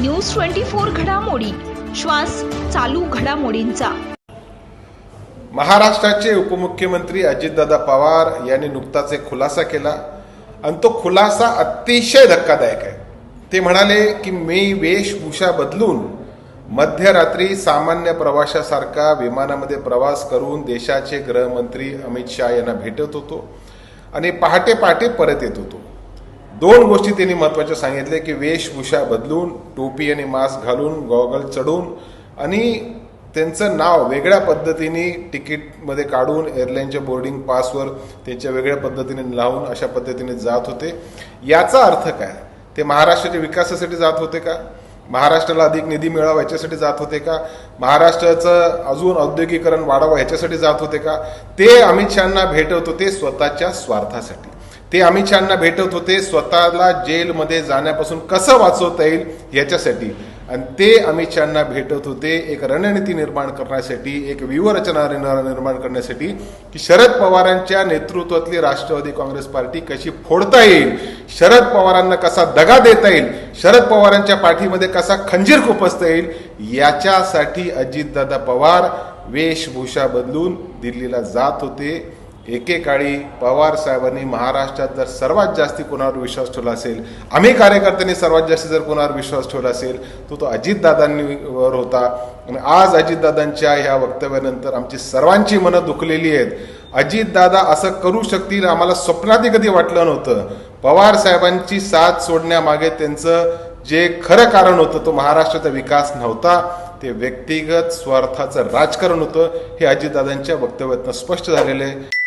News 24 घडामोडी, श्वास चालू घडामोडींचा। महाराष्ट्राचे उपमुख्यमंत्री अजितदादा पवार यांनी नुकताच एक खुलासा केला आणि तो खुलासा अतिशय धक्कादायक आहे। ते म्हणाले की मी वेशभूषा बदलून मध्यरात्री सामान्य प्रवाशासारखा विमानामध्ये प्रवास करून देशाचे गृहमंत्री अमित शाह यांना भेटत होतो आणि पहाटे पहाटे परत येत होतो। दोन गोष्टी त्यांनी महत्त्वाच्या सांगितले की वेशभूषा बदलून, टोपी आणि मास्क घालून, गॉगल चढून आणि त्यांचं नाव वेगळ्या पद्धतीने तिकीटमध्ये काढून एअरलाईनच्या बोर्डिंग पासवर त्यांच्या वेगळ्या पद्धतीने लावून अशा पद्धतीने जात होते। याचा अर्थ काय? ते महाराष्ट्राच्या विकासासाठी जात होते का? महाराष्ट्राला अधिक निधी मिळावा याच्यासाठी जात होते का? महाराष्ट्राचं अजून औद्योगिकीकरण वाढावं ह्याच्यासाठी जात होते का? ते अमित शहांना भेटत होते स्वतःच्या स्वार्थासाठी। ते अमित शहांना भेटत होते स्वतःला जेलमध्ये जाण्यापासून कसं वाचवता येईल याच्यासाठी। आणि ते अमित शहांना भेटत होते एक रणनीती निर्माण करण्यासाठी, एक व्यूहरचना निर्माण करण्यासाठी की शरद पवारांच्या नेतृत्वातली राष्ट्रवादी काँग्रेस पार्टी कशी फोडता येईल, शरद पवारांना कसा दगा देता येईल, शरद पवारांच्या पाठीमध्ये कसा खंजीर खुपसता येईल, याच्यासाठी अजितदादा पवार वेशभूषा बदलून दिल्लीला जात होते। एकेकाळी पवार साहेबांनी महाराष्ट्रात जर सर्वात जास्ती कोणावर विश्वास ठेवला असेल, आम्ही कार्यकर्त्यांनी सर्वात जास्त जर कोणावर विश्वास ठेवला असेल तो अजितदादांवर होता। आणि आज अजितदादांच्या ह्या वक्तव्यानंतर आमची सर्वांची मनं दुखलेली आहेत। अजितदादा असं करू शकतील आम्हाला स्वप्नातही कधी वाटलं नव्हतं। पवार साहेबांची साथ सोडण्यामागे त्यांचं जे खरं कारण होतं तो महाराष्ट्राचा विकास नव्हता, ते व्यक्तिगत स्वार्थाचं राजकारण होतं। हे अजितदादांच्या वक्तव्यातून स्पष्ट झालेलं आहे।